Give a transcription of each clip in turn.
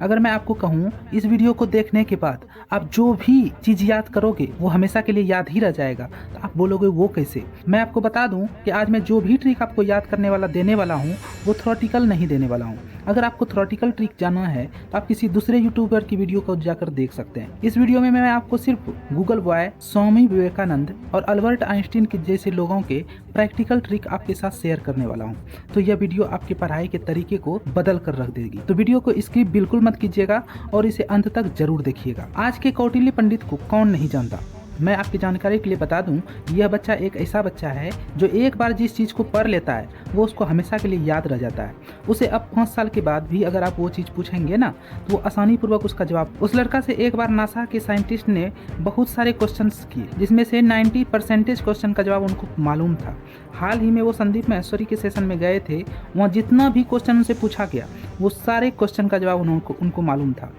अगर मैं आपको कहूँ इस वीडियो को देखने के बाद आप जो भी चीज़ याद करोगे वो हमेशा के लिए याद ही रह जाएगा, तो आप बोलोगे वो कैसे। मैं आपको बता दूं कि आज मैं जो भी ट्रिक आपको याद करने वाला देने वाला हूँ वो थ्योरेटिकल नहीं देने वाला हूँ। अगर आपको थ्योरेटिकल ट्रिक जानना है तो आप किसी दूसरे यूट्यूबर की वीडियो को जाकर देख सकते हैं। इस वीडियो में मैं आपको सिर्फ गूगल बॉय, स्वामी विवेकानंद और अल्बर्ट आइंस्टीन के जैसे लोगों के प्रैक्टिकल ट्रिक आपके साथ शेयर करने वाला हूँ। तो यह वीडियो आपकी पढ़ाई के तरीके को बदल कर रख देगी। तो वीडियो को स्किप बिल्कुल मत कीजिएगा और इसे अंत तक जरूर देखिएगा। आज के कौटिल्य पंडित को कौन नहीं जानता। मैं आपकी जानकारी के लिए बता दूं, यह बच्चा एक ऐसा बच्चा है जो एक बार जिस चीज़ को पढ़ लेता है वो उसको हमेशा के लिए याद रह जाता है। उसे अब 5 साल के बाद भी अगर आप वो चीज़ पूछेंगे ना तो वो आसानी पूर्वक उसका जवाब। उस लड़का से एक बार नासा के साइंटिस्ट ने बहुत सारे क्वेश्चंस किए जिसमें से 90% क्वेश्चन का जवाब उनको मालूम था। हाल ही में वो संदीप महेश्वरी के सेशन में गए थे, वहाँ जितना भी क्वेश्चन उनसे पूछा गया वो सारे क्वेश्चन का जवाब उनको मालूम था।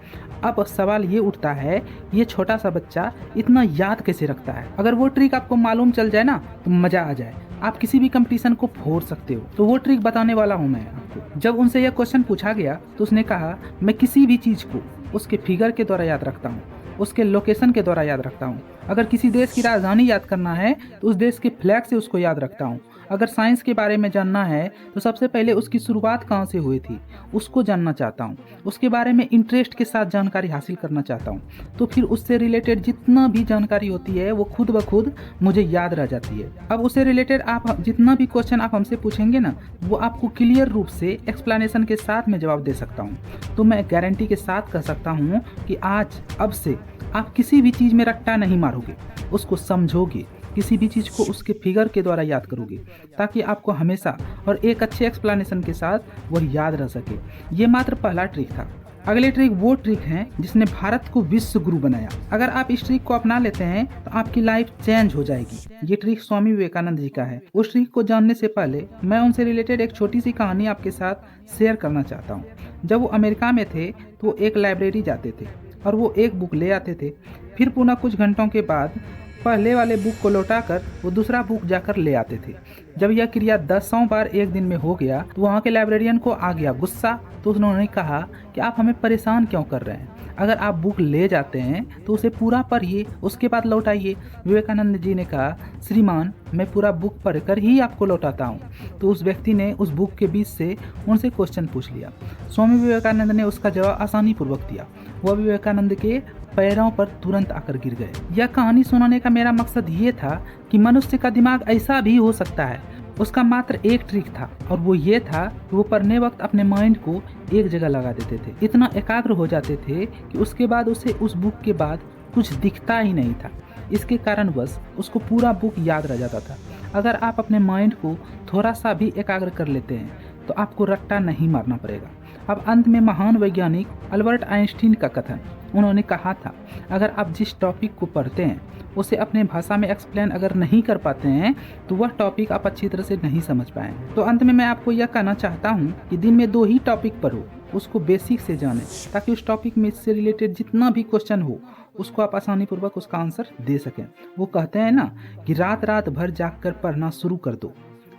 अब सवाल ये उठता है, ये छोटा सा बच्चा इतना याद कैसे रखता है। अगर वो ट्रिक आपको मालूम चल जाए ना तो मज़ा आ जाए, आप किसी भी कंपटीशन को फोड़ सकते हो। तो वो ट्रिक बताने वाला हूँ मैं आपको। जब उनसे यह क्वेश्चन पूछा गया तो उसने कहा, मैं किसी भी चीज़ को उसके फिगर के द्वारा याद रखता हूँ, उसके लोकेशन के द्वारा याद रखता हूँ। अगर किसी देश की राजधानी याद करना है तो उस देश के फ्लैग से उसको याद रखता हूँ। अगर साइंस के बारे में जानना है तो सबसे पहले उसकी शुरुआत कहाँ से हुई थी उसको जानना चाहता हूँ। उसके बारे में इंटरेस्ट के साथ जानकारी हासिल करना चाहता हूँ। तो फिर उससे रिलेटेड जितना भी जानकारी होती है वो खुद ब खुद मुझे याद रह जाती है। अब उससे रिलेटेड आप जितना भी क्वेश्चन आप हमसे पूछेंगे ना वो आपको क्लियर रूप से एक्सप्लेनेशन के साथ में जवाब दे सकता हूँ। तो मैं गारंटी के साथ कह सकता हूँ कि आज अब से आप किसी भी चीज़ में रट्टा नहीं मारोगे, उसको समझोगे, किसी भी चीज़ को उसके फिगर के द्वारा याद करोगे ताकि आपको हमेशा और एक अच्छे एक्सप्लेनेशन के साथ वह याद रह सके। ये मात्र पहला ट्रिक था। अगले ट्रिक वो ट्रिक है जिसने भारत को विश्व गुरु बनाया। अगर आप इस ट्रिक को अपना लेते हैं तो आपकी लाइफ चेंज हो जाएगी। ये ट्रिक स्वामी विवेकानंद जी का है। उस ट्रिक को जानने से पहले मैं उनसे रिलेटेड एक छोटी सी कहानी आपके साथ शेयर करना चाहता हूँ। जब वो अमेरिका में थे तो वो एक लाइब्रेरी जाते थे और वो एक बुक ले आते थे। फिर पुनः कुछ घंटों के बाद पहले वाले बुक को लौटाकर वो दूसरा बुक जाकर ले आते थे। जब यह क्रिया 10 बार एक दिन में हो गया तो वहाँ के लाइब्रेरियन को आ गया गुस्सा। तो उन्होंने कहा कि आप हमें परेशान क्यों कर रहे हैं, अगर आप बुक ले जाते हैं तो उसे पूरा पढ़िए उसके बाद लौटाइए। विवेकानंद जी ने कहा, श्रीमान मैं पूरा बुक पढ़कर ही आपको लौटाता हूँ। तो उस व्यक्ति ने उस बुक के बीच से उनसे क्वेश्चन पूछ लिया। स्वामी विवेकानंद ने उसका जवाब आसानी पूर्वक दिया। वह विवेकानंद के पैरों पर तुरंत आकर गिर गए। यह कहानी सुनाने का मेरा मकसद ये था कि मनुष्य का दिमाग ऐसा भी हो सकता है। उसका मात्र एक ट्रिक था और वो ये था कि वो पढ़ने वक्त अपने माइंड को एक जगह लगा देते थे। इतना एकाग्र हो जाते थे कि उसके बाद उसे उस बुक के बाद कुछ दिखता ही नहीं था। इसके कारण बस उसको पूरा बुक याद रह जाता था। अगर आप अपने माइंड को थोड़ा सा भी एकाग्र कर लेते हैं तो आपको रट्टा नहीं मारना पड़ेगा। अब अंत में महान वैज्ञानिक अल्बर्ट आइंस्टीन का कथन, उन्होंने कहा था, अगर आप जिस टॉपिक को पढ़ते हैं उसे अपने भाषा में एक्सप्लेन अगर नहीं कर पाते हैं तो वह टॉपिक आप अच्छी तरह से नहीं समझ पाएंगे। तो अंत में मैं आपको यह कहना चाहता हूँ कि दिन में 2 ही टॉपिक पढ़ो, उसको बेसिक से जाने ताकि उस टॉपिक में इससे रिलेटेड जितना भी क्वेश्चन हो उसको आप आसानी पूर्वक उसका आंसर दे सकें। वो कहते हैं ना कि रात रात भर जागकर पढ़ना शुरू कर दो,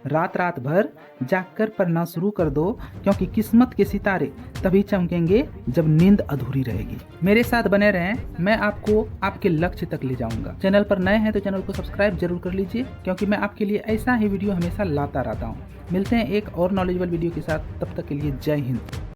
रात रात भर जागकर पढ़ना शुरू कर दो, क्योंकि किस्मत के सितारे तभी चमकेंगे जब नींद अधूरी रहेगी। मेरे साथ बने रहें, मैं आपको आपके लक्ष्य तक ले जाऊंगा। चैनल पर नए हैं तो चैनल को सब्सक्राइब जरूर कर लीजिए, क्योंकि मैं आपके लिए ऐसा ही वीडियो हमेशा लाता रहता हूँ। मिलते हैं एक और नॉलेजेबल वीडियो के साथ, तब तक के लिए जय हिंद।